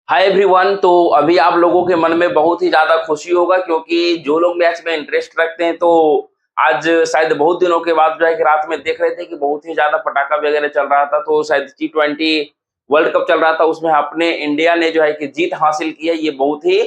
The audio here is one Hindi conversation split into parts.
Hi everyone. तो अभी आप लोगों के मन में बहुत ही ज्यादा खुशी होगा क्योंकि जो लोग मैच में इंटरेस्ट रखते हैं तो आज शायद बहुत दिनों के बाद जो है कि रात में देख रहे थे कि बहुत ही ज्यादा पटाखा वगैरह चल रहा था। तो शायद T20 वर्ल्ड कप चल रहा था, उसमें अपने इंडिया ने जो है कि जीत हासिल की है। ये बहुत ही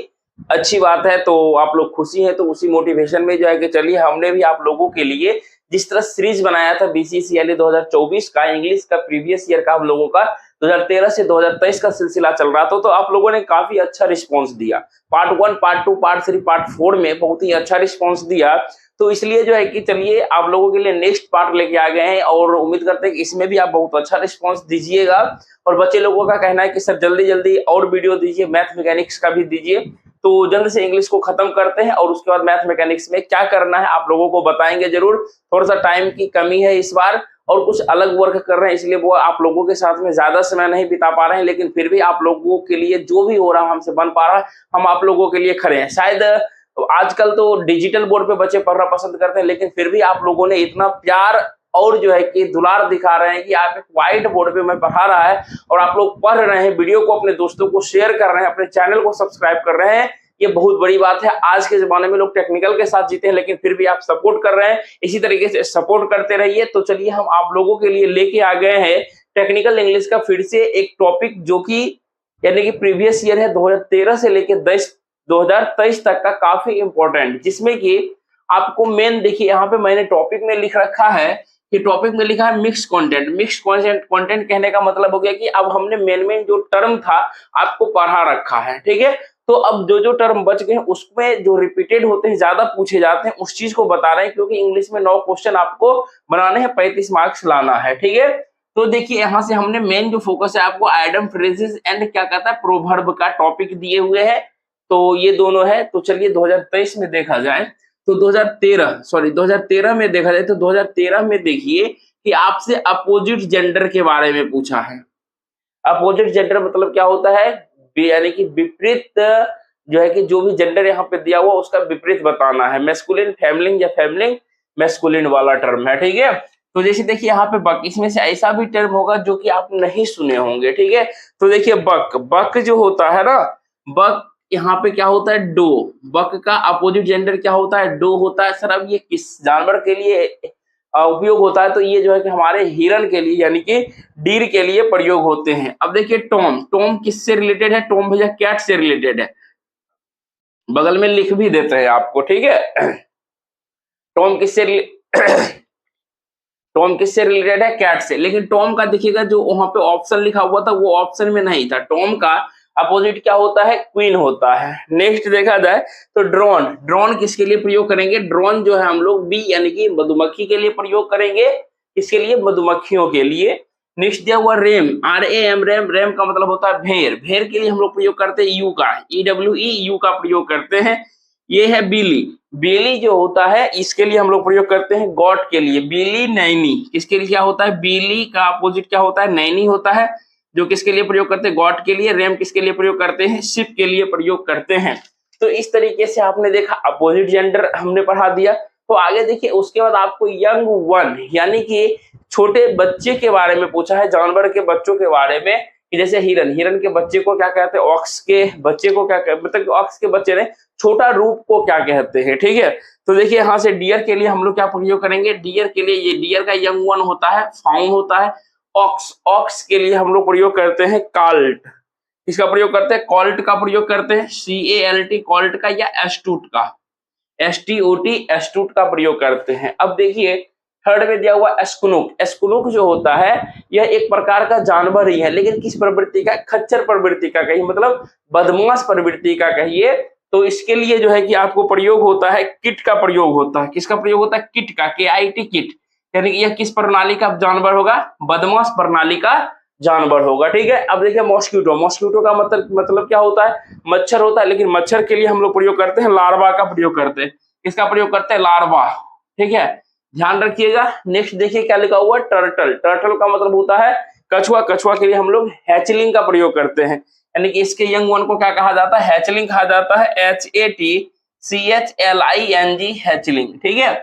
अच्छी बात है। तो आप लोग खुशी हैं तो उसी मोटिवेशन में जो है कि चलिए हमने भी आप लोगों के लिए जिस तरह सीरीज बनाया था बीसीसीएल 2024 का, इंग्लिश का प्रीवियस ईयर का, आप लोगों का 2013 से 2023 का सिलसिला चल रहा था, तो आप लोगों ने काफी अच्छा रिस्पांस दिया। पार्ट 1, पार्ट 2, पार्ट 3, पार्ट 4 में बहुत ही अच्छा रिस्पांस दिया। तो इसलिए जो है कि चलिए आप लोगों के लिए नेक्स्ट पार्ट लेके आ गए हैं और उम्मीद करते हैं कि इसमें भी आप बहुत अच्छा रिस्पांस दीजिएगा। और बच्चे लोगों का कहना है कि सर जल्दी जल्दी और वीडियो दीजिए, मैथ मैकेनिक्स का भी दीजिए। तो जल्द से इंग्लिश को खत्म करते हैं और उसके बाद मैथ मैकेनिक्स में क्या करना है आप लोगों को बताएंगे जरूर। थोड़ा सा टाइम की कमी है इस बार और कुछ अलग वर्क कर रहे हैं, इसलिए वो आप लोगों के साथ में ज्यादा समय नहीं बिता पा रहे हैं, लेकिन फिर भी आप लोगों के लिए जो भी हो रहा है हमसे बन पा रहा है, हम आप लोगों के लिए खड़े हैं। शायद आजकल तो डिजिटल बोर्ड पे बच्चे पढ़ना पसंद करते हैं, लेकिन फिर भी आप लोगों ने इतना प्यार और जो है कि दुलार दिखा रहे हैं कि आप एक व्हाइट बोर्ड पे मैं पढ़ा रहा है और आप लोग पढ़ रहे हैं, वीडियो को अपने दोस्तों को शेयर कर रहे हैं, अपने चैनल को सब्सक्राइब कर रहे हैं। ये बहुत बड़ी बात है। आज के जमाने में लोग टेक्निकल के साथ जीते हैं, लेकिन फिर भी आप सपोर्ट कर रहे हैं। इसी तरीके से सपोर्ट करते रहिए। तो चलिए हम आप लोगों के लिए लेके आ गए हैं टेक्निकल इंग्लिश का फिर से एक टॉपिक, जो कि यानी कि प्रीवियस ईयर है 2013 से लेके 2023 तक का, काफी इंपॉर्टेंट, जिसमें कि आपको मेन देखिए यहाँ पे मैंने टॉपिक में लिख रखा है कि टॉपिक में लिखा है मिक्स कंटेंट। मिक्स कंटेंट कहने का मतलब हो गया कि अब हमने मेन जो टर्म था आपको पढ़ा रखा है, ठीक है। तो अब जो जो टर्म बच गए उसमें जो रिपीटेड होते हैं, ज्यादा पूछे जाते हैं, उस चीज को बता रहे हैं, क्योंकि इंग्लिश में 9 क्वेश्चन आपको बनाने हैं, 35 मार्क्स लाना है, ठीक है। तो देखिए यहाँ से हमने मेन जो फोकस है आपको आइडम, फ्रेजेस एंड क्या कहता है प्रोवर्ब का टॉपिक दिए हुए हैं। तो ये दोनों है। तो चलिए 2023 में देखा जाए तो 2013 में देखा जाए तो 2013 में देखिए कि आपसे अपोजिट जेंडर के बारे में पूछा है। अपोजिट जेंडर मतलब क्या होता है, यानी कि विपरीत, जो है कि जो भी जेंडर यहाँ पे दिया हुआ उसका विपरीत बताना है। मैस्कुलिन फेमिनिन या फेमिनिन मैस्कुलिन वाला टर्म है, ठीक है। तो जैसे देखिए यहाँ पे बक, इसमें से ऐसा भी टर्म होगा जो कि आप नहीं सुने होंगे, ठीक है। तो देखिए बक, बक जो होता है ना, बक यहाँ पे क्या होता है, डो। बक का अपोजिट जेंडर क्या होता है, डो होता है। सर अब ये किस जानवर के लिए उपयोग होता है, तो ये जो है कि हमारे हिरन के लिए यानी कि डीर के लिए प्रयोग होते हैं। अब देखिए टॉम, टॉम किससे रिलेटेड है, टॉम भैया कैट से रिलेटेड है, बगल में लिख भी देते हैं आपको, ठीक है। टॉम किससे टॉम किससे रिलेटेड है, कैट से। लेकिन टॉम का देखिएगा जो वहां पे ऑप्शन लिखा हुआ था वो ऑप्शन में नहीं था। टॉम का अपोजिट क्या होता है, क्वीन होता है। नेक्स्ट देखा जाए तो ड्रोन, ड्रोन किसके लिए प्रयोग करेंगे, ड्रोन जो है हम लोग बी यानी कि मधुमक्खी के लिए प्रयोग करेंगे। इसके लिए मधुमक्खियों के लिए। नेक्स्ट दिया हुआ रेम, RAM, रेम, रेम का मतलब होता है भेड़, भेड़ के लिए हम लोग प्रयोग करते हैं यू का, EWE का प्रयोग करते हैं। ये है बिली, बिली जो होता है इसके लिए हम लोग प्रयोग करते हैं गॉट के लिए, बिली नैनी। किसके लिए क्या होता है, बिली का अपोजिट क्या होता है, नैनी होता है, जो किसके लिए प्रयोग करते हैं, गॉट के लिए। रेम किसके लिए प्रयोग करते हैं, शिप के लिए प्रयोग करते हैं। तो इस तरीके से आपने देखा अपोजिट जेंडर हमने पढ़ा दिया। तो आगे देखिए उसके बाद आपको यंग वन यानी कि छोटे बच्चे के बारे में पूछा है, जानवर के बच्चों के बारे में, कि जैसे हिरन, हिरन के बच्चे को क्या कहते हैं, ऑक्स के बच्चे को क्या कहते, मतलब ऑक्स के बच्चे ने छोटा रूप को क्या कहते हैं, ठीक है। तो देखिए यहाँ से डियर के लिए हम लोग क्या प्रयोग करेंगे, डियर के लिए ये डियर का यंग वन होता है फाउन होता है। ऑक्स, ऑक्स के लिए हम लोग प्रयोग करते हैं काल्ट। इसका प्रयोग करते हैं, कॉल्ट का प्रयोग करते हैं, CALT कॉल्ट का, या एस्टूट का, STOT एस्टूट का प्रयोग करते हैं। अब देखिए थर्ड में दिया हुआ एस्कुनुक, एस्कुनुक जो होता है यह एक प्रकार का जानवर ही है, लेकिन किस प्रवृत्ति का, खच्चर प्रवृत्ति का कहिए, मतलब बदमाश प्रवृत्ति का कहिए। तो इसके लिए जो है कि आपको प्रयोग होता है किट का प्रयोग होता है। किसका प्रयोग होता है, किट का, KIT किट, यानी कि यह किस प्रणाली का जानवर होगा, बदमाश प्रणाली का जानवर होगा, ठीक है। अब देखिए मॉस्किटो, मॉस्किटो का मतलब क्या होता है, मच्छर होता है, लेकिन मच्छर के लिए हम लोग प्रयोग करते हैं लार्वा का प्रयोग करते हैं। किसका प्रयोग करते हैं, लार्वा, ठीक है, ध्यान रखिएगा। नेक्स्ट देखिए क्या लिखा हुआ है, टर्टल, टर्टल का मतलब होता है कछुआ, कछुआ के लिए हम लोग हैचलिंग का प्रयोग करते हैं, यानी कि इसके यंग वन को क्या कहा जाता है, हैचलिंग कहा जाता है, HATCHLING हैचलिंग, ठीक है।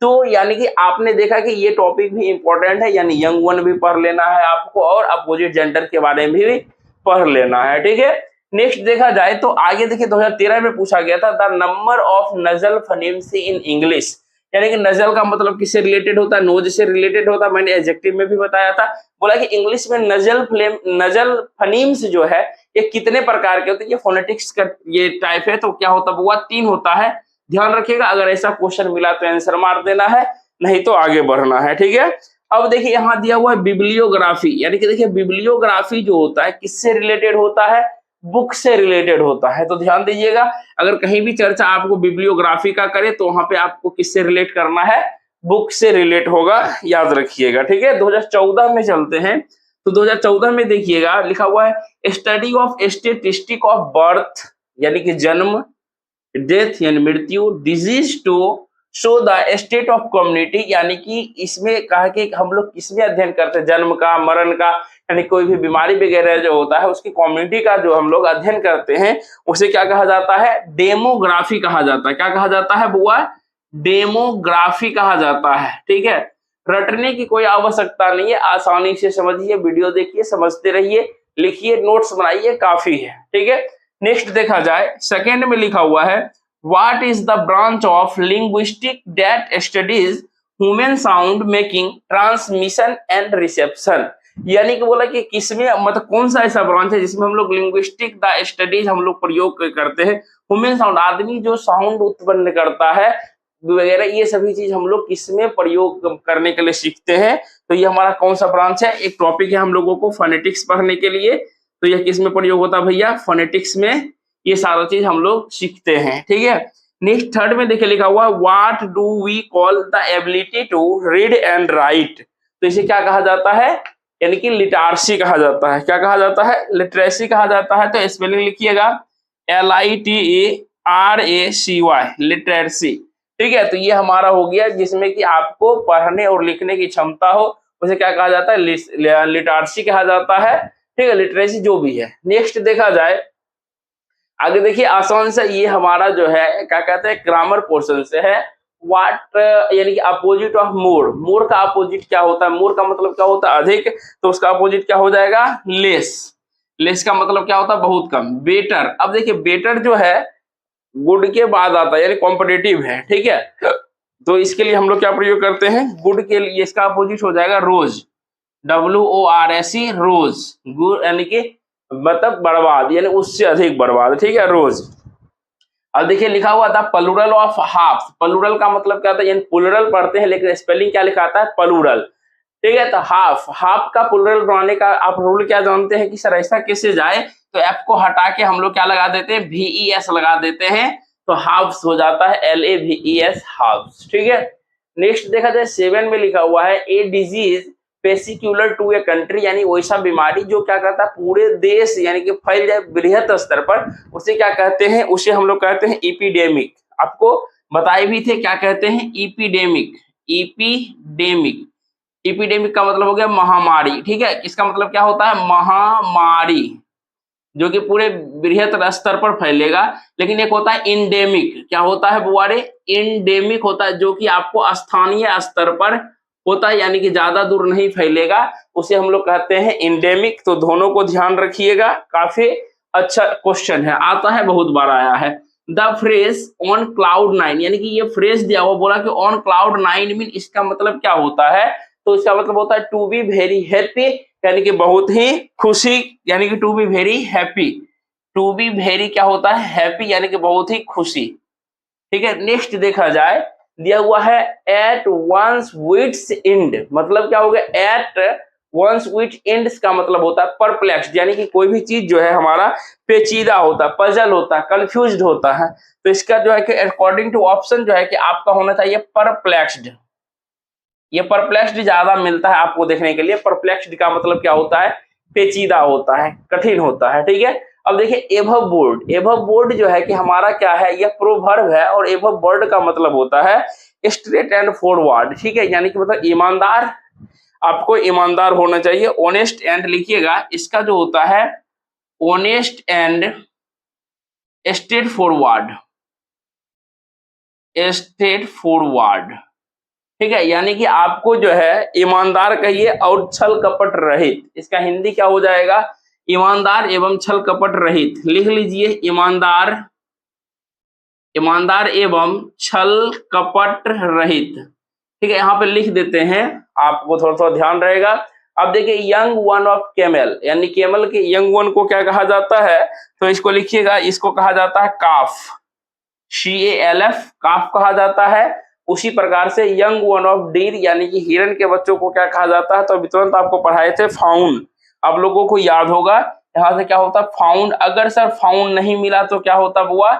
तो यानी कि आपने देखा कि ये टॉपिक भी इंपॉर्टेंट है, यानी यंग वन भी पढ़ लेना है आपको और अपोजिट जेंडर के बारे में भी पढ़ लेना है, ठीक है। नेक्स्ट देखा जाए तो आगे देखिए 2013 में पूछा गया था the number of nasal phonemes in English, यानी कि नजल का मतलब किससे रिलेटेड होता है, नोज से रिलेटेड होता है। मैंने एडजेक्टिव में भी बताया था, बोला कि इंग्लिश में नजल फनीम्स जो है ये कितने प्रकार के होते हैं, ये फोनेटिक्स का ये टाइप है। तो क्या होता है वो 3 होता है, ध्यान रखिएगा। अगर ऐसा क्वेश्चन मिला तो आंसर मार देना है, नहीं तो आगे बढ़ना है, ठीक है। अब देखिए यहाँ दिया हुआ है बिब्लियोग्राफी, यानी कि देखिए बिब्लियोग्राफी जो होता है किससे रिलेटेड होता है, बुक से रिलेटेड होता है। तो ध्यान दीजिएगा, अगर कहीं भी चर्चा आपको बिब्लियोग्राफी का करे तो वहां पे आपको किससे रिलेट करना है, बुक से रिलेट होगा, याद रखिएगा, ठीक है। 2014 में चलते हैं, तो 2014 में देखिएगा लिखा हुआ है study of statistic of birth, यानी कि जन्म, डेथ यानी मृत्यु, disease to show the state of community, यानी कि इसमें कहा कि हम लोग किसमें अध्ययन करते हैं, जन्म का, मरण का, यानी कोई भी बीमारी वगैरह जो होता है उसकी कम्युनिटी का जो हम लोग अध्ययन करते हैं उसे क्या कहा जाता है, डेमोग्राफी कहा जाता है। क्या कहा जाता है बुआ, डेमोग्राफी कहा जाता है, ठीक है। रटने की कोई आवश्यकता नहीं है, आसानी से समझिए, वीडियो देखिए, समझते रहिए, लिखिए, नोट्स बनाइए, काफी है, ठीक है। नेक्स्ट देखा जाए सेकेंड में लिखा हुआ है what is the branch of linguistic that studies human sound making, transmission and reception, यानी कि बोला कि किसमें मतलब कौन सा ऐसा ब्रांच है जिसमें हम लोग लिंग्विस्टिक द स्टडीज हम लोग प्रयोग करते हैं, ह्यूमन साउंड आदमी जो साउंड उत्पन्न करता है वगैरह, ये सभी चीज हम लोग किसमें प्रयोग करने के लिए सीखते हैं। तो ये हमारा कौन सा ब्रांच है, एक टॉपिक है हम लोगों को फोनेटिक्स पढ़ने के लिए, तो यह किसमें प्रयोग होता है भैया, फोनेटिक्स में ये सारा चीज हम लोग सीखते हैं, ठीक है। नेक्स्ट थर्ड में देखिए लिखा हुआ what do we call the ability to read and write, तो इसे क्या कहा जाता है, यानी कि लिटरेसी कहा जाता है। क्या कहा जाता है, लिटरेसी कहा जाता है। तो स्पेलिंग लिखिएगा LITERACY, लिटरेसी, ठीक है। तो ये हमारा हो गया जिसमें कि आपको पढ़ने और लिखने की क्षमता हो, उसे क्या कहा जाता है, लिटरेसी कहा जाता है, ठीक है, लिटरेसी जो भी है। नेक्स्ट देखा जाए आगे देखिए आसान से, ये हमारा जो है क्या कहते हैं ग्रामर पोर्शन से है। व्हाट यानी कि अपोजिट ऑफ मोर, मोर का अपोजिट क्या होता है, मोर का मतलब क्या होता है अधिक, तो उसका अपोजिट क्या हो जाएगा, लेस, लेस का मतलब क्या होता है बहुत कम। बेटर, अब देखिए बेटर जो है गुड के बाद आता है, यानी कॉम्पिटिटिव है, ठीक है। तो इसके लिए हम लोग क्या प्रयोग करते हैं, गुड के लिए इसका अपोजिट हो जाएगा रोज, WORS, रोज, गुड यानी कि मतलब बर्बाद, यानी उससे अधिक बर्बाद, ठीक है, रोज। अब देखिए लिखा हुआ था प्लूरल ऑफ हाफ, प्लूरल का मतलब क्या होता है, यानी प्लूरल पढ़ते हैं लेकिन स्पेलिंग क्या लिखा आता है, प्लूरल, ठीक है। तो हाफ, हाफ का प्लूरल बनाने का आप रूल क्या जानते हैं कि सर ऐसा कैसे जाए, तो एफ को हटा के हम लोग क्या लगा देते हैं, VES लगा देते हैं, तो हाफ्स हो जाता है LAVES, हाफ्स, ठीक है। नेक्स्ट देखा जाए 7 में लिखा हुआ है a disease peculiar to a country, यानी वैसा बीमारी जो क्या करता है पूरे देश यानी कि फैल जाए बृहत स्तर पर, उसे क्या कहते हैं, उसे हम लोग कहते हैं एपिडेमिक। आपको बताए भी थे क्या कहते हैं, एपिडेमिक, एपिडेमिक, एपिडेमिक का मतलब हो गया महामारी, ठीक है। इसका मतलब क्या होता है, महामारी, जो कि पूरे बृहत स्तर पर फैलेगा। लेकिन एक होता है इंडेमिक, क्या होता है बुआरे, इंडेमिक होता है जो कि आपको स्थानीय स्तर पर होता है, यानी कि ज्यादा दूर नहीं फैलेगा, उसे हम लोग कहते हैं इंडेमिक। तो दोनों को ध्यान रखिएगा, काफी अच्छा क्वेश्चन है, आता है, बहुत बार आया है। द फ्रेज ऑन क्लाउड 9, यानी कि ये फ्रेज दिया हुआ, बोला कि ऑन क्लाउड 9 मीन, इसका मतलब क्या होता है, तो इसका मतलब होता है टू बी वेरी हैप्पी, यानी कि बहुत ही खुशी, यानी कि to be very happy, to be very क्या होता है, हैप्पी, यानी कि बहुत ही खुशी, ठीक है। नेक्स्ट देखा जाए दिया हुआ है एट वंस विट्स एंड, मतलब क्या हो गया, एट वंस विट एंड्स का मतलब होता है परप्लेक्स्ड, यानी कि कोई भी चीज जो है हमारा पेचीदा होता है, पजल होता है, कंफ्यूज्ड होता है। तो इसका जो है कि अकॉर्डिंग टू ऑप्शन जो है कि आपका होना चाहिए परप्लेक्स्ड, ये परप्लेक्स्ड ज्यादा मिलता है आपको देखने के लिए। परप्लेक्स्ड का मतलब क्या होता है, पेचीदा होता है, कठिन होता है, ठीक है। अब देखिए एभव बोर्ड, एभव बोर्ड जो है कि हमारा क्या है, यह प्रोवर्ब है, और एभव बोर्ड का मतलब होता है स्ट्रेट एंड फॉरवर्ड, ठीक है, यानी कि मतलब ईमानदार, आपको ईमानदार होना चाहिए। ऑनेस्ट एंड लिखिएगा, इसका जो होता है honest and straight forward, straight forward, ठीक है, यानी कि आपको जो है ईमानदार कहिए और छल कपट रहित, इसका हिंदी क्या हो जाएगा, ईमानदार एवं छल कपट रहित, लिख लीजिए ईमानदार, ईमानदार एवं छल कपट रहित। ठीक है, यहाँ पे लिख देते हैं, आपको थोड़ा थोड़ा ध्यान रहेगा। अब देखिए यंग वन ऑफ कैमल, यानी कैमल के यंग वन को क्या कहा जाता है, तो इसको लिखिएगा, इसको कहा जाता है काफ, CALF, काफ कहा जाता है। उसी प्रकार से यंग वन ऑफ डीर यानी कि हिरन के बच्चों को क्या कहा जाता है, तो अभी तुरंत आपको पढ़ाए थे फाउंड, आप लोगों को याद होगा। यहाँ से क्या होता है फाउंड, अगर सर फाउंड नहीं मिला तो क्या होता बुआ,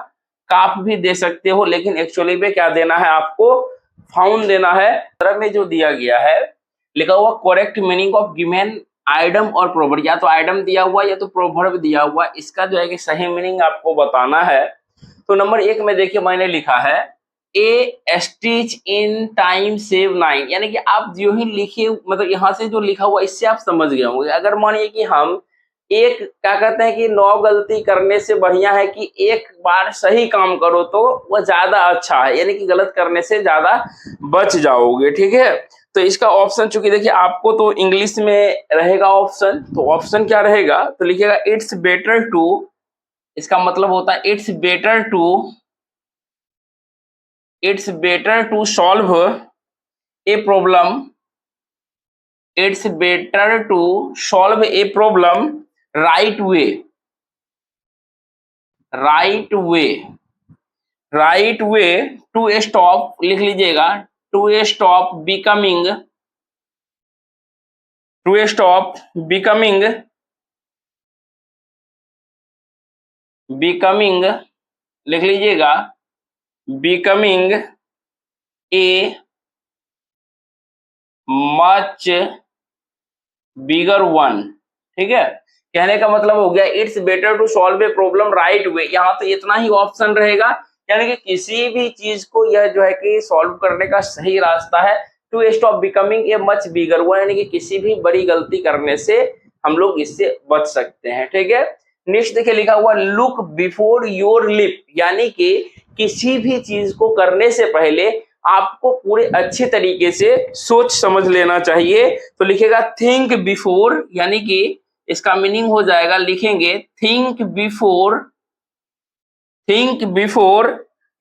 काफ भी दे सकते हो, लेकिन एक्चुअली में क्या देना है आपको, फाउंड देना है। तरह में जो दिया गया है लिखा हुआ correct meaning of given idem और प्रोवर्ब, या तो आइडम दिया हुआ या तो प्रोवर्ब दिया हुआ, इसका जो है कि सही मीनिंग आपको बताना है। तो नंबर 1 में देखिए मैंने लिखा है ए स्टिच इन टाइम सेव 9, यानी कि आप जो ही लिखे, मतलब यहाँ से जो लिखा हुआ इससे आप समझ गए होंगे। अगर मानिए कि हम एक क्या कहते हैं कि 9 गलती करने से बढ़िया है कि एक बार सही काम करो तो वह ज्यादा अच्छा है, यानी कि गलत करने से ज्यादा बच जाओगे। ठीक है, तो इसका ऑप्शन चूंकि देखिए आपको तो इंग्लिश में रहेगा ऑप्शन, तो ऑप्शन क्या रहेगा, तो लिखिएगा इट्स बेटर टू, इसका मतलब होता है it's better to solve a problem, it's better to solve a problem right way to stop, लिख लीजिएगा टू स्टॉप बिकमिंग लिख लीजिएगा becoming a much bigger one. ठीक है, कहने का मतलब हो गया it's better to solve a problem right way, यहाँ तो इतना ही ऑप्शन रहेगा, यानी कि किसी भी चीज को यह जो है कि सॉल्व करने का सही रास्ता है to stop becoming a much bigger one, यानी कि किसी भी बड़ी गलती करने से हम लोग इससे बच सकते हैं। ठीक है, नेक्स्ट देखिए लिखा हुआ लुक बिफोर योर लिप, यानी कि किसी भी चीज को करने से पहले आपको पूरे अच्छे तरीके से सोच समझ लेना चाहिए। तो लिखेगा थिंक बिफोर, यानी कि इसका मीनिंग हो जाएगा, लिखेंगे think before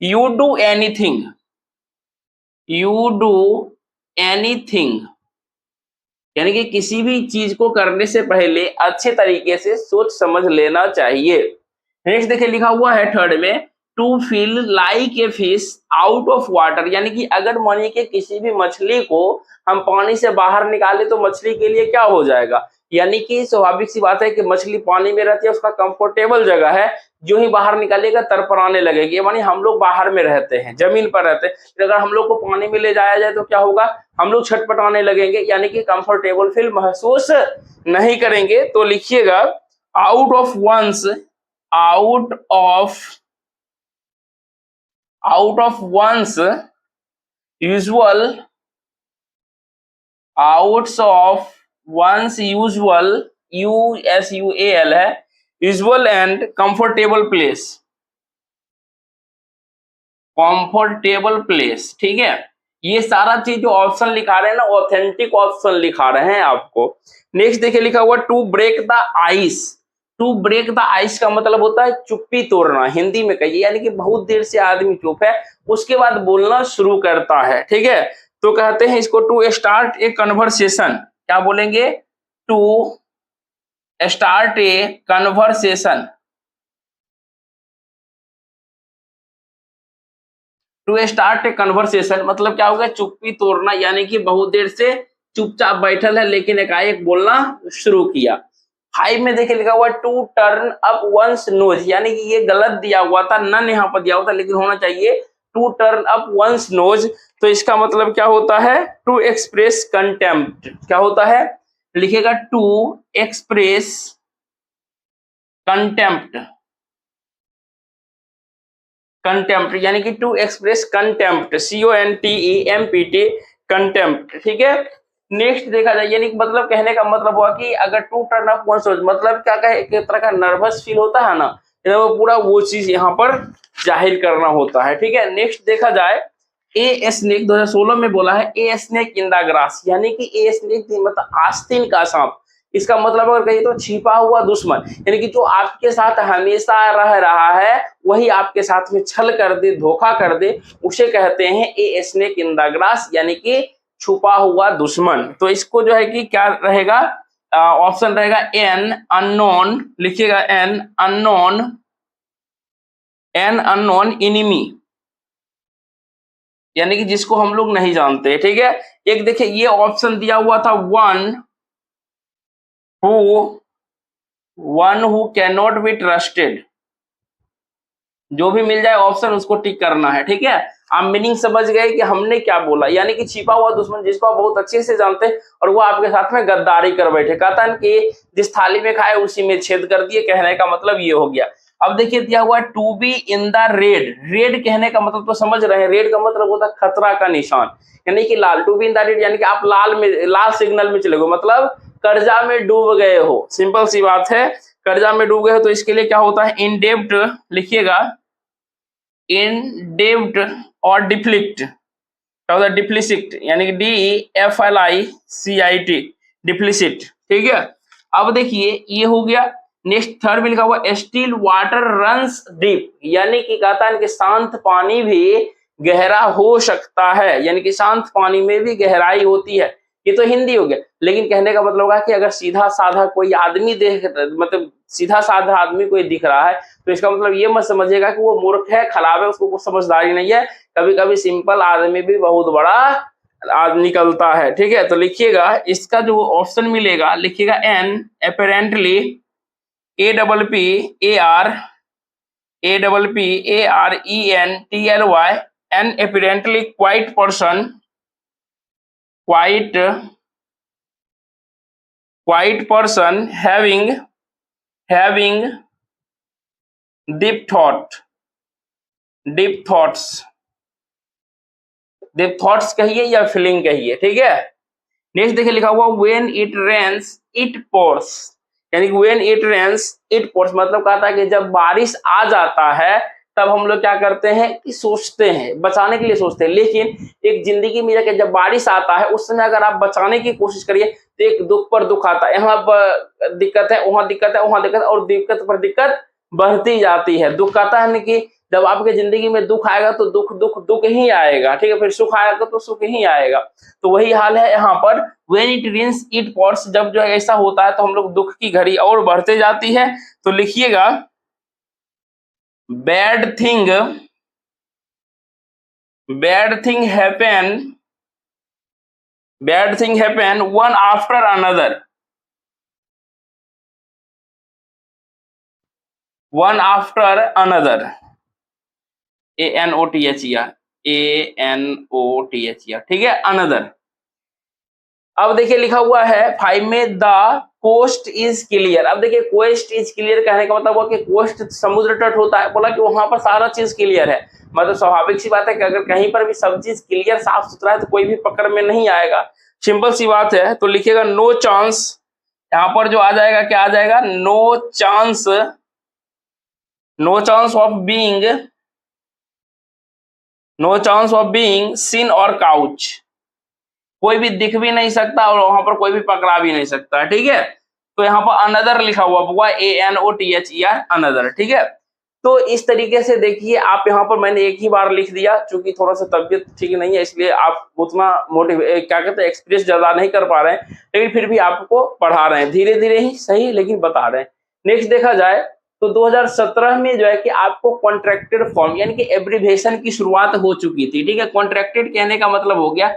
you do anything, यानी कि किसी भी चीज को करने से पहले अच्छे तरीके से सोच समझ लेना चाहिए। नेक्स्ट देखिए लिखा हुआ है थर्ड में to feel like a fish out of water, यानी कि अगर मानिए कि किसी भी मछली को हम पानी से बाहर निकाले तो मछली के लिए क्या हो जाएगा, यानी कि स्वाभाविक सी बात है कि मछली पानी में रहती है, उसका कंफर्टेबल जगह है, जो ही बाहर निकालेगा तरपराने लगेगी। मानी हम लोग बाहर में रहते हैं, जमीन पर रहते हैं, तो अगर हम लोग को पानी में ले जाया जाए तो क्या होगा, हम लोग छटपटाने लगेंगे, यानी कि कंफर्टेबल फील महसूस नहीं करेंगे। तो लिखिएगा out of one's usual USUAL है, यूजुअल एंड कंफर्टेबल प्लेस। ठीक है, ये सारा चीज जो ऑप्शन लिखा रहे हैं ना, ऑथेंटिक ऑप्शन लिखा रहे हैं आपको। नेक्स्ट देखिए लिखा हुआ टू ब्रेक द आइस का मतलब होता है चुप्पी तोड़ना, हिंदी में कहिए, यानी कि बहुत देर से आदमी चुप है उसके बाद बोलना शुरू करता है। ठीक है, तो कहते हैं इसको टू स्टार्ट ए कन्वर्सेशन, क्या बोलेंगे, टू स्टार्ट ए कन्वर्सेशन, मतलब क्या होगा, चुप्पी तोड़ना, यानी कि बहुत देर से चुपचाप बैठल है लेकिन एकाएक बोलना शुरू किया। 5 में देखिए लिखा हुआ to turn up one's nose, यानी कि ये गलत दिया हुआ था, नन यहाँ पर दिया हुआ था, लेकिन होना चाहिए to turn up one's nose. तो इसका मतलब क्या होता है, टू एक्सप्रेस कंटेम्प्ट, क्या होता है, लिखेगा टू एक्सप्रेस कंटेम्प्ट, यानी कि to express contempt, CONTEMPT, contempt. ठीक है, नेक्स्ट देखा जाए, यानी कि मतलब कहने का मतलब हुआ कि अगर to turn up one's nose मतलब क्या कहे, एक तरह का नर्वस फील होता है ना, वो पूरा वो चीज यहाँ पर जाहिर करना होता है। ठीक है, नेक्स्ट देखा जाए ए स्नेक 2016 में बोला है a snake in the grass, यानी कि ए स्नेक मतलब आस्तीन का सांप, इसका मतलब अगर कहिए तो छिपा हुआ दुश्मन, यानी कि जो आपके साथ हमेशा रह रहा है वही आपके साथ में छल कर दे, धोखा कर दे, उसे कहते हैं a snake in the grass, यानी कि छुपा हुआ दुश्मन। तो इसको जो है कि क्या रहेगा, ऑप्शन रहेगा एन अननोन, लिखिएगा एन अननोन इनिमी, यानी कि जिसको हम लोग नहीं जानते, ठीक है। एक देखिए ये ऑप्शन दिया हुआ था one who can not be trusted, जो भी मिल जाए ऑप्शन उसको टिक करना है, ठीक है। आप मीनिंग समझ गए कि हमने क्या बोला, यानी कि छिपा हुआ दुश्मन जिसको आप बहुत अच्छे से जानते हैं और वो आपके साथ में गद्दारी कर बैठे, कहता है कि जिस थाली में खाए उसी में छेद कर दिए, कहने का मतलब ये हो गया। अब देखिए दिया हुआ है to be in the red, red कहने का मतलब तो समझ रहे हैं, रेड का मतलब होता है खतरा का निशान, यानी कि लाल, to be in the red यानी कि आप लाल सिग्नल में चले गए, मतलब कर्जा में डूब गए हो, सिंपल सी बात है, कर्जा में डूब गए हो। तो इसके लिए क्या होता है, इन डेब्ट, लिखिएगा इन डेब्ट और डिफ्लिक्ट, क्या होता है डिप्लिसिट, यानी कि DEFLICIT, डिप्लिसिट, ठीक है। अब देखिए ये हो गया। नेक्स्ट थर्ड में लिखा हुआ स्टिल वाटर रन्स डीप, यानी कि कहता है कि शांत पानी भी गहरा हो सकता है, यानी कि शांत पानी में भी गहराई होती है। ये तो हिंदी हो गया, लेकिन कहने का मतलब होगा कि अगर सीधा साधा कोई आदमी देख, मतलब सीधा साधा आदमी कोई दिख रहा है तो इसका मतलब ये मत समझिएगा कि वो मूर्ख है, खराब है, उसको कुछ समझदारी नहीं है। कभी कभी सिंपल आदमी भी बहुत बड़ा निकलता है, ठीक है। तो लिखिएगा इसका जो ऑप्शन मिलेगा, लिखिएगा an apparently APPARENTLY, an apparently quiet person, quiet person having deep thoughts कहिए या फीलिंग कहिए, ठीक है। नेक्स्ट देखिए लिखा हुआ when it rains it pours, यानी कि when it rains it pours मतलब कहता है कि जब बारिश आ जाता है तब हम लोग क्या करते हैं कि सोचते हैं, बचाने के लिए सोचते हैं। लेकिन एक जिंदगी में जाके जब बारिश आता है उस समय अगर आप बचाने की कोशिश करिए तो एक दुख पर दुख आता है, यहाँ पर दिक्कत है, वहां दिक्कत है, वहां दिक्कत, और दिक्कत पर दिक्कत बढ़ती जाती है। दुख आता है कि जब आपके जिंदगी में दुख आएगा तो दुख ही आएगा, ठीक है, फिर सुख आएगा तो सुख ही आएगा। तो वही हाल है यहाँ पर, when it rains it pours, जब जो ऐसा होता है तो हम लोग दुख की घड़ी और बढ़ते जाती है। तो लिखिएगा bad thing happen one after another, ANOTHER, ठीक है, अनदर। अब देखिए लिखा हुआ है 5 में द कोस्ट इज क्लियर। अब देखिए कोस्ट इज क्लियर कहने का मतलब हुआ कि कोस्ट समुद्र तट होता है, बोला कि वहां पर सारा चीज क्लियर है, मतलब स्वाभाविक सी बात है कि अगर कहीं पर भी सब चीज क्लियर साफ सुथरा है तो कोई भी पकड़ में नहीं आएगा, सिंपल सी बात है। तो लिखिएगा नो चांस, यहाँ पर जो आ जाएगा क्या आ जाएगा, no chance of being seen or caught, कोई भी दिख भी नहीं सकता और वहां पर कोई भी पकड़ा भी नहीं सकता, ठीक है। तो यहाँ पर अनदर लिखा हुआ होगा ANOTHER, अनदर, ठीक है। तो इस तरीके से देखिए आप, यहाँ पर मैंने एक ही बार लिख दिया क्योंकि थोड़ा सा तबियत ठीक नहीं है, इसलिए आप उतना क्या कहते हैं एक्सप्रेस ज्यादा नहीं कर पा रहे हैं, लेकिन फिर भी आपको पढ़ा रहे हैं, धीरे धीरे ही सही लेकिन बता रहे हैं। नेक्स्ट देखा जाए तो 2017 में जो है कि आपको कॉन्ट्रैक्टेड फॉर्म यानी कि एब्रिविएशन की शुरुआत हो चुकी थी, ठीक है। कॉन्ट्रैक्टेड कहने का मतलब हो गया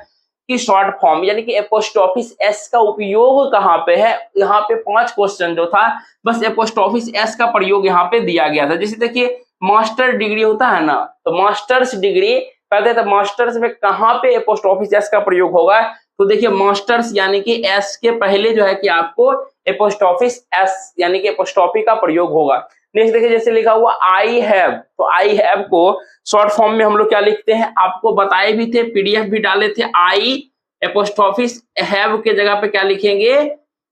कि शॉर्ट फॉर्म, यानी कि एपोस्ट्रोफिस एस का उपयोग कहाँ पे है, यहाँ पे 5 क्वेश्चन जो था बस एपोस्ट्रोफिस एस का प्रयोग यहाँ पे दिया गया था। जैसे देखिए मास्टर डिग्री होता है ना, तो मास्टर्स डिग्री कहते हैं, तो मास्टर्स में कहाँ पे एपोस्ट्रोफिस एस का प्रयोग होगा, तो देखिए मास्टर्स यानी कि एस के पहले जो है कि आपको एपोस्ट्रोफिस एस यानी कि एपोस्ट्रोफी का प्रयोग होगा। नेक्स्ट देखिए जैसे लिखा हुआ आई हैव, तो आई हैव को शॉर्ट फॉर्म में हम लोग क्या लिखते हैं, आपको बताए भी थे, पीडीएफ भी डाले थे। आई एपोस्ट्रोफिस हैव के जगह पे क्या लिखेंगे,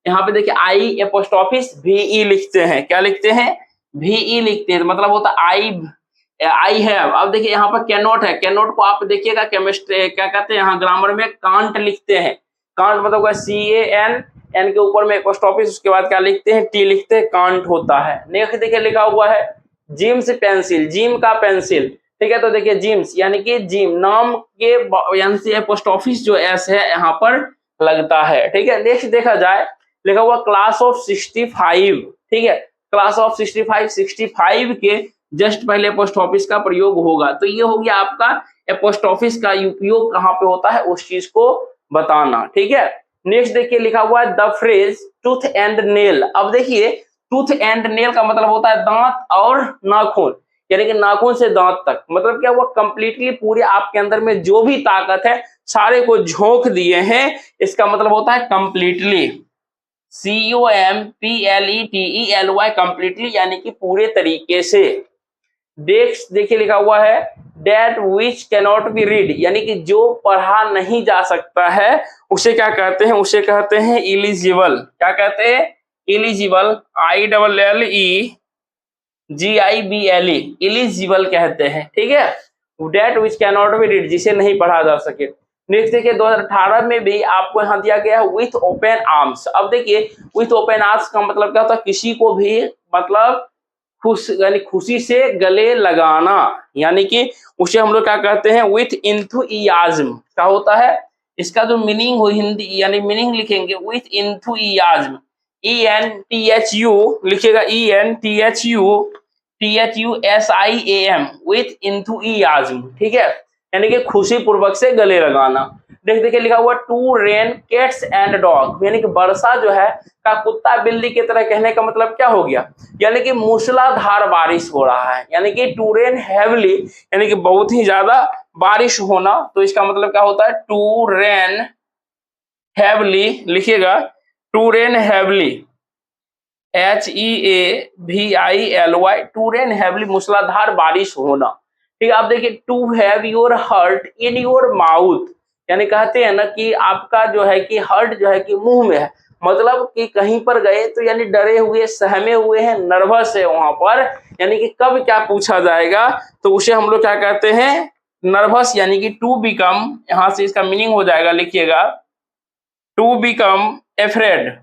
यहाँ पे देखिए आई एपोस्ट्रोफिस VE लिखते हैं, क्या लिखते हैं, VE लिखते हैं, मतलब होता आई हैव। अब देखिए यहाँ पर कैनॉट है, कैनॉट को आप देखिएगा केमिस्ट्री क्या कहते हैं, यहाँ ग्रामर में कांट लिखते हैं, कांट मतलब CANT एन के ऊपर में पोस्ट ऑफिस, उसके बाद क्या लिखते हैं, टी लिखते हैं, कांट होता है। नेक्स्ट देखिए लिखा हुआ है जिम्स पेंसिल, जिम का पेंसिल, ठीक है। तो देखिए जिम्स यानी कि जिम नाम के यानी से पोस्ट ऑफिस जो एस है यहाँ पर लगता है, ठीक है। नेक्स्ट देखा जाए लिखा हुआ क्लास ऑफ 65, ठीक है, क्लास ऑफ 65 के जस्ट पहले पोस्ट ऑफिस का प्रयोग होगा। तो ये हो गया आपका पोस्ट ऑफिस का उपयोग कहाँ पे होता है उस चीज को बताना, ठीक है। नेक्स्ट देखिए लिखा हुआ है the phrase tooth and nail. अब देखिए टूथ एंड नेल का मतलब होता है दांत और नाखून, यानी कि नाखून से दांत तक, मतलब क्या हुआ, कंप्लीटली पूरे आपके अंदर में जो भी ताकत है सारे को झोंक दिए हैं, इसका मतलब होता है कंप्लीटली, COMPLETELY, कंप्लीटली यानी कि पूरे तरीके से। नेक्स्ट देखिए लिखा हुआ है that which cannot be read, यानी कि जो पढ़ा नहीं जा सकता है उसे क्या कहते हैं, उसे कहते हैं इलिजिबल। क्या कहते हैं, इलिजिबल, ILLEGIBLE, इलिजिबल कहते हैं, ठीक है। that which cannot be read, जिसे नहीं पढ़ा जा सके। नेक्स्ट देखिए 2018 में भी आपको यहाँ दिया गया है विथ ओपन आर्म्स। अब देखिए विथ ओपन आर्म्स का मतलब क्या होता है, किसी को भी मतलब यानी खुशी से गले लगाना, यानी कि उसे हम लोग क्या कहते हैं विथ इंथुसियाज्म। क्या होता है, इसका जो मीनिंग हो हिंदी यानी मीनिंग लिखेंगे विथ इंथुसियाज्म, ENTHU लिखेगा, ENTHUSIAM, विथ इंथुसियाज्म, ठीक है, यानी कि खुशी पूर्वक से गले लगाना। देखिए लिखा हुआ to rain cats and dog, यानी कि वर्षा जो है का कुत्ता बिल्ली की तरह, कहने का मतलब क्या हो गया, यानी कि मूसलाधार बारिश हो रहा है, यानी कि टू रेन हैवली, यानी कि बहुत ही ज्यादा बारिश होना। तो इसका मतलब क्या होता है, टू रेन हैवली लिखिएगा, to rain heavily, HEAVILY, to rain heavily, मूसलाधार बारिश होना, ठीक है। आप देखिए to have your heart in your mouth, यानी कहते हैं ना कि आपका जो है कि हर्ट जो है कि मुंह में है, मतलब कि कहीं पर गए तो यानी डरे हुए, सहमे हुए हैं, नर्वस है वहां पर, यानी कि कब क्या पूछा जाएगा तो उसे हम लोग क्या कहते हैं, नर्वस, यानी कि टू बिकम, यहां से इसका मीनिंग हो जाएगा, लिखिएगा टू बिकम एफ्रेड,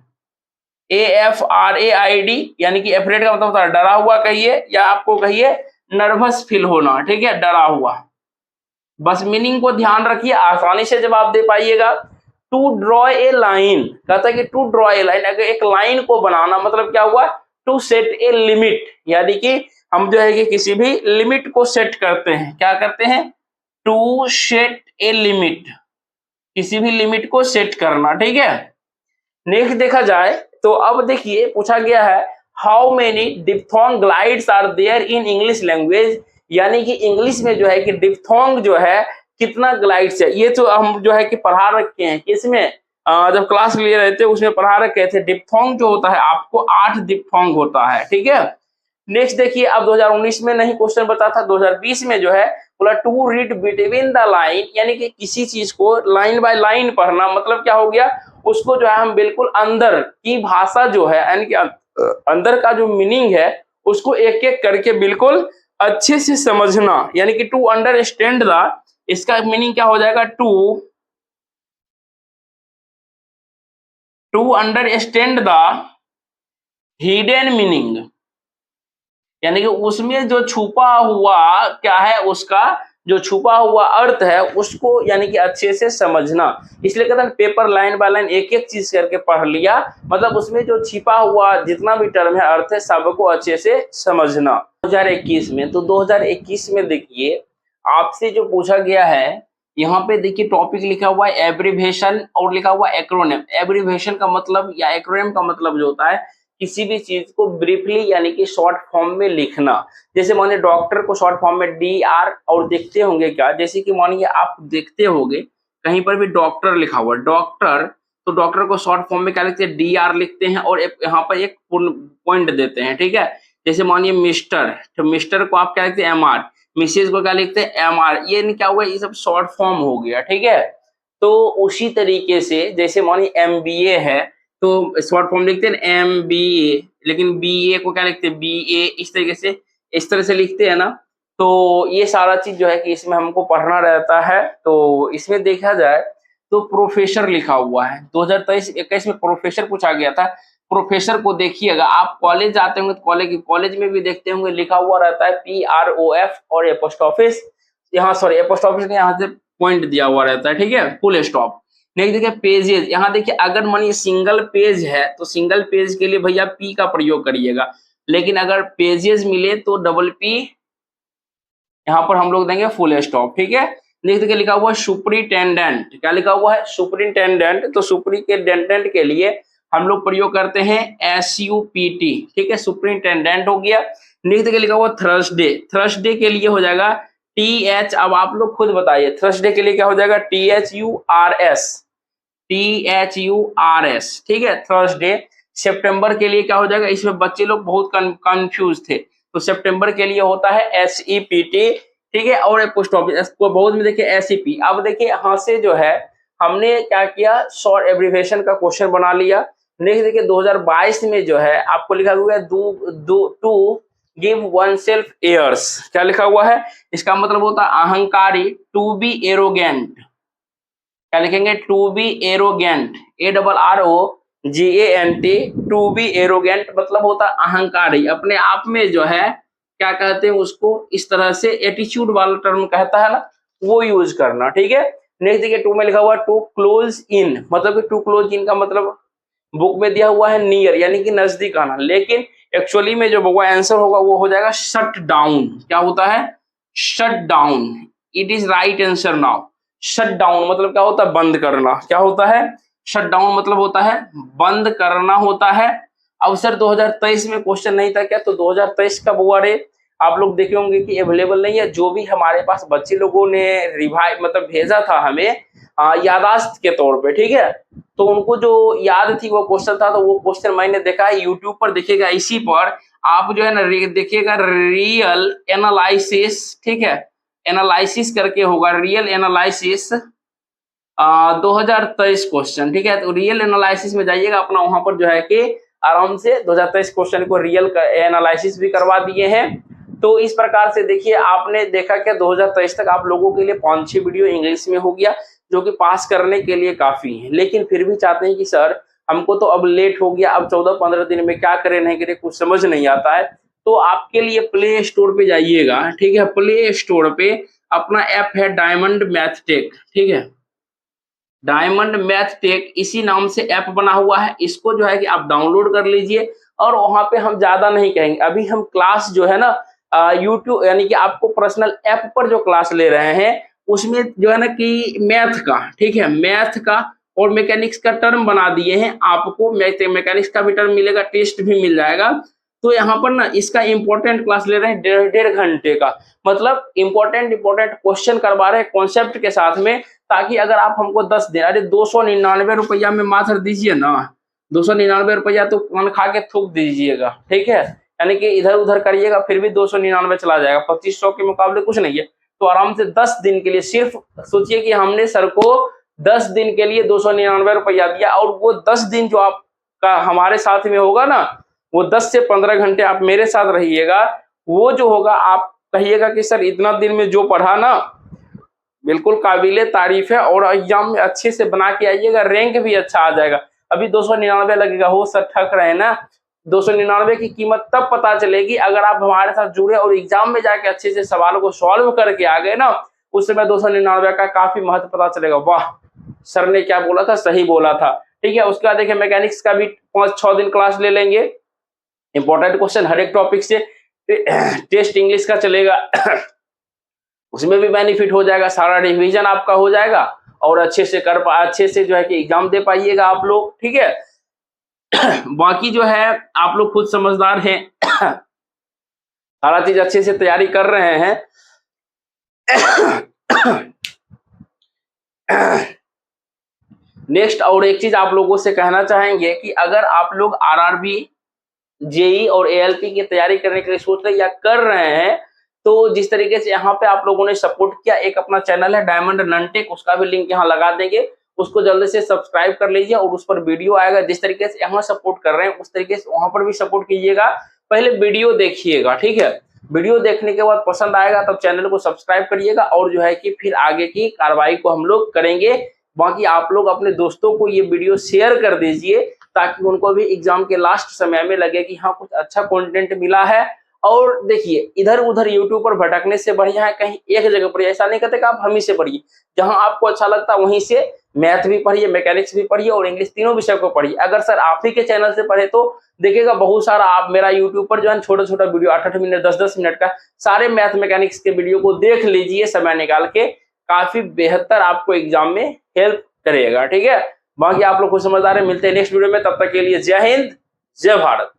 AFRAID, यानी कि एफ्रेड का मतलब होता है डरा हुआ कहिए, या आपको कहिए नर्वस फील होना, ठीक है, डरा हुआ। बस मीनिंग को ध्यान रखिए, आसानी से जवाब दे पाइएगा। टू ड्रॉ ए लाइन, कहता है कि टू ड्रॉ ए लाइन, अगर एक लाइन को बनाना, मतलब क्या हुआ, टू सेट ए लिमिट, यानी कि हम जो है कि किसी भी लिमिट को सेट करते हैं, क्या करते हैं, टू सेट ए लिमिट, किसी भी लिमिट को सेट करना, ठीक है। नेक्स्ट देखा जाए तो अब देखिए पूछा गया है how many diphthong glides are there in English language, यानी कि इंग्लिश में जो है कि डिप्थोंग जो है कितना ग्लाइड्स है। ये तो हम जो है कि पढ़ा रखे हैं, किसमें, जब क्लास ले रहे थे उसमें पढ़ा रखे थे, डिप्थोंग जो होता है आपको 8 डिप्थोंग होता है, ठीक है। नेक्स्ट देखिए अब 2019 में नहीं क्वेश्चन बता था, 2020 में जो है बोला to read between the line, यानी कि किसी चीज को लाइन बाय लाइन पढ़ना, मतलब क्या हो गया, उसको जो है हम बिल्कुल अंदर की भाषा जो है यानी कि अंदर का जो मीनिंग है उसको एक एक करके बिल्कुल अच्छे से समझना, यानी कि टू अंडरस्टैंड द, इसका मीनिंग क्या हो जाएगा, to understand the hidden meaning, यानी कि उसमें जो छुपा हुआ क्या है, उसका जो छुपा हुआ अर्थ है उसको यानी कि अच्छे से समझना। इसलिए कहते हैं पेपर लाइन बाय लाइन एक एक चीज करके पढ़ लिया, मतलब उसमें जो छिपा हुआ जितना भी टर्म है, अर्थ है, सबको अच्छे से समझना। 2021 में, तो 2021 में देखिए आपसे जो पूछा गया है, यहाँ पे देखिए टॉपिक लिखा हुआ है एब्रीविएशन और लिखा हुआ एक्रोनिम। एब्रीविएशन का मतलब या एक्रोनिम का मतलब जो होता है किसी भी चीज को ब्रीफली यानी कि शॉर्ट फॉर्म में लिखना। जैसे मानिए डॉक्टर को शॉर्ट फॉर्म में DR, और देखते होंगे क्या, जैसे कि मानिए आप देखते होंगे कहीं पर भी डॉक्टर लिखा हुआ डॉक्टर, तो डॉक्टर को शॉर्ट फॉर्म में क्या लिखते हैं, DR लिखते हैं, और यहाँ पर एक पॉइंट देते हैं, ठीक है। जैसे मानिए मिस्टर, तो मिस्टर को आप क्या लिखते हैं, MR, मिसेज को क्या लिखते हैं, MR, ये क्या हुआ, ये सब शॉर्ट फॉर्म हो गया, ठीक है। तो उसी तरीके से जैसे मानिए MBA है तो शॉर्ट फॉर्म लिखते हैं MBA, लेकिन BA को क्या लिखते हैं, BA, इस तरीके से, इस तरह से लिखते हैं ना। तो ये सारा चीज जो है कि इसमें हमको पढ़ना रहता है। तो इसमें देखा जाए तो प्रोफेसर लिखा हुआ है। 2023-21 में प्रोफेसर पूछा गया था। प्रोफेसर को देखिएगा, आप कॉलेज जाते होंगे तो कॉलेज में भी देखते होंगे लिखा हुआ रहता है PROF और एपोस्ट्रोफिस, यहाँ सॉरी एपोस्ट्रोफिस नहीं, यहाँ से पॉइंट दिया हुआ रहता है, ठीक है, फुल स्टॉप। नेक्स्ट देखिए पेजेस, यहाँ देखिए अगर मानिए सिंगल पेज है तो सिंगल पेज के लिए भैया P का प्रयोग करिएगा, लेकिन अगर पेजेस मिले तो डबल P यहाँ पर हम लोग देंगे फुल स्टॉप, ठीक है। नेक्स्ट देखिए लिखा हुआ है सुपरिटेंडेंट, क्या लिखा हुआ है सुपरिटेंडेंट, तो सुपरिटेंडेंट के लिए हम लोग प्रयोग करते हैं SUPT, ठीक है, सुपरिटेंडेंट हो गया। नेक्स्ट देखिए लिखा हुआ थर्सडे, थर्सडे के लिए हो जाएगा TH, अब आप लोग खुद बताइए थर्सडे के लिए क्या हो जाएगा THURS, THURS, ठीक है, थर्सडे। सितंबर के लिए क्या हो जाएगा, इसमें बच्चे लोग बहुत कंफ्यूज थे, तो सितंबर के लिए होता है SEPT, ठीक है, और एपोस्ट्रोफी को बहुत में देखिए SEP। अब देखिए यहाँ से जो है हमने क्या किया, शॉर्ट एब्रिविएशन का क्वेश्चन बना लिया। नेक्स्ट देखिए 2022 में जो है आपको लिखा हुआ है to give oneself airs, क्या लिखा हुआ है, इसका मतलब होता है अहंकारी, टू बी एरोगेंट, क्या लिखेंगे to be arrogant, ARROGANT, to be arrogant मतलब होता है अहंकारी, अपने आप में जो है क्या कहते हैं उसको, इस तरह से एटीट्यूड वाला टर्म कहता है ना, वो यूज करना, ठीक है। नेक्स्ट देखिए टू में लिखा हुआ टू क्लोज इन, मतलब कि टू क्लोज इन का मतलब बुक में दिया हुआ है नियर यानी कि नजदीक आना, लेकिन एक्चुअली में जो वो आंसर होगा वो हो जाएगा शट डाउन, क्या होता है shut down, it is right answer now. Shut down मतलब क्या होता है बंद करना, क्या होता है शट डाउन मतलब होता है बंद करना होता है। अब सर 2023 में क्वेश्चन नहीं था क्या, तो 2023 का बोर्ड आप लोग देखे होंगे कि अवेलेबल नहीं है, जो भी हमारे पास बच्चे लोगों ने रिवाइव मतलब भेजा था हमें यादाश्त के तौर पे, ठीक है, तो उनको जो याद थी वो क्वेश्चन था, तो वो क्वेश्चन मैंने देखा है यूट्यूब पर, देखिएगा इसी पर आप जो है ना देखिएगा रियल एनालिसिस, ठीक है, एनालिसिस करके होगा रियल एनालिसिस 2023 क्वेश्चन, ठीक है, तो रियल एनालिसिस में जाइएगा अपना, वहां पर जो है कि आराम से 2023 क्वेश्चन को रियल एनालिसिस भी करवा दिए हैं। तो इस प्रकार से देखिए आपने देखा क्या 2023 तक आप लोगों के लिए 5-6 वीडियो इंग्लिश में हो गया, जो कि पास करने के लिए काफी है, लेकिन फिर भी चाहते हैं कि सर हमको तो अब लेट हो गया, अब 14-15 दिन में क्या करें नहीं करें कुछ समझ नहीं आता है, तो आपके लिए प्ले स्टोर पे जाइएगा, ठीक है, प्ले स्टोर पे अपना ऐप है डायमंड मैथ टेक, ठीक है, डायमंड मैथ टेक इसी नाम से ऐप बना हुआ है, इसको जो है कि आप डाउनलोड कर लीजिए, और वहां पे हम ज्यादा नहीं कहेंगे, अभी हम क्लास जो है ना यूट्यूब यानी कि आपको पर्सनल ऐप पर जो क्लास ले रहे हैं उसमें जो है ना कि मैथ का, ठीक है, मैथ का और मैकेनिक्स का टर्म बना दिए हैं, आपको मैकेनिक्स का भी टर्म मिलेगा, टेस्ट भी मिल जाएगा। तो यहाँ पर ना इसका इंपॉर्टेंट क्लास ले रहे हैं 1.5 घंटे का, मतलब इंपॉर्टेंट क्वेश्चन करवा रहे हैं कॉन्सेप्ट के साथ में, ताकि अगर आप हमको 10 दिन, अरे 299 रुपया में मात्र दीजिए ना, 299 रुपया तो पान खा के थूक दीजिएगा, ठीक है, यानी कि इधर उधर करिएगा फिर भी 299 चला जाएगा, 2500 के मुकाबले कुछ नहीं है। तो आराम से 10 दिन के लिए, सिर्फ सोचिए कि हमने सर को 10 दिन के लिए 299 रुपया दिया, और वो 10 दिन जो आपका हमारे साथ में होगा ना, वो 10 से 15 घंटे आप मेरे साथ रहिएगा, वो जो होगा आप कहिएगा कि सर इतना दिन में जो पढ़ा ना बिल्कुल काबिले तारीफ है, और एग्जाम में अच्छे से बना के आइएगा, रैंक भी अच्छा आ जाएगा। अभी 299 लगेगा, हो सर ठक रहे ना, 299 की कीमत तब पता चलेगी अगर आप हमारे साथ जुड़े और एग्जाम में जाके अच्छे से सवालों को सॉल्व करके आ गए ना, उस समय 299 का काफी महत्व पता चलेगा, वाह सर ने क्या बोला था सही बोला था, ठीक है। उसके बाद देखिए मैकेनिक्स का भी 5-6 दिन क्लास ले लेंगे, इंपॉर्टेंट क्वेश्चन हर एक टॉपिक से, टेस्ट इंग्लिश का चलेगा उसमें भी बेनिफिट हो जाएगा, सारा रिवीजन आपका हो जाएगा, और अच्छे से जो है कि एग्जाम दे पाइएगा आप लोग, ठीक है। बाकी जो है आप लोग खुद समझदार हैं, सारा चीज अच्छे से तैयारी कर रहे हैं। नेक्स्ट और एक चीज आप लोगों से कहना चाहेंगे कि अगर आप लोग RRB, JEE और ALP की तैयारी करने के लिए सोच रहे या कर रहे हैं, तो जिस तरीके से यहाँ पे आप लोगों ने सपोर्ट किया, एक अपना चैनल है डायमंड ननटेक, उसका भी लिंक यहाँ लगा देंगे, उसको जल्दी से सब्सक्राइब कर लीजिए, और उस पर वीडियो आएगा, जिस तरीके से यहाँ सपोर्ट कर रहे हैं उस तरीके से वहां पर भी सपोर्ट कीजिएगा, पहले वीडियो देखिएगा, ठीक है, वीडियो देखने के बाद पसंद आएगा तब चैनल को सब्सक्राइब करिएगा, और जो है कि फिर आगे की कार्रवाई को हम लोग करेंगे, बाकी आप लोग अपने दोस्तों को ये वीडियो शेयर कर दीजिए ताकि उनको भी एग्जाम के लास्ट समय में लगे कि हाँ कुछ अच्छा कंटेंट मिला है। और देखिए इधर उधर यूट्यूब पर भटकने से बढ़िया है कहीं एक जगह पर, ऐसा नहीं कहते कि आप हम ही से पढ़िए, जहां आपको अच्छा लगता है वहीं से मैथ भी पढ़िए, मैकेनिक्स भी पढ़िए और इंग्लिश, तीनों विषय को पढ़िए। अगर सर आप ही के चैनल से पढ़े तो देखिएगा बहुत सारा, आप मेरा यूट्यूब पर जो है छोटा छोटा वीडियो 8-8 मिनट 10-10 मिनट का सारे मैथ मैकेनिक्स के वीडियो को देख लीजिए समय निकाल के, काफी बेहतर आपको एग्जाम में हेल्प करेगा। ठीक है, बाकी आप लोग को समझदार है। मिलते हैं नेक्स्ट वीडियो में, तब तक के लिए जय हिंद जय भारत।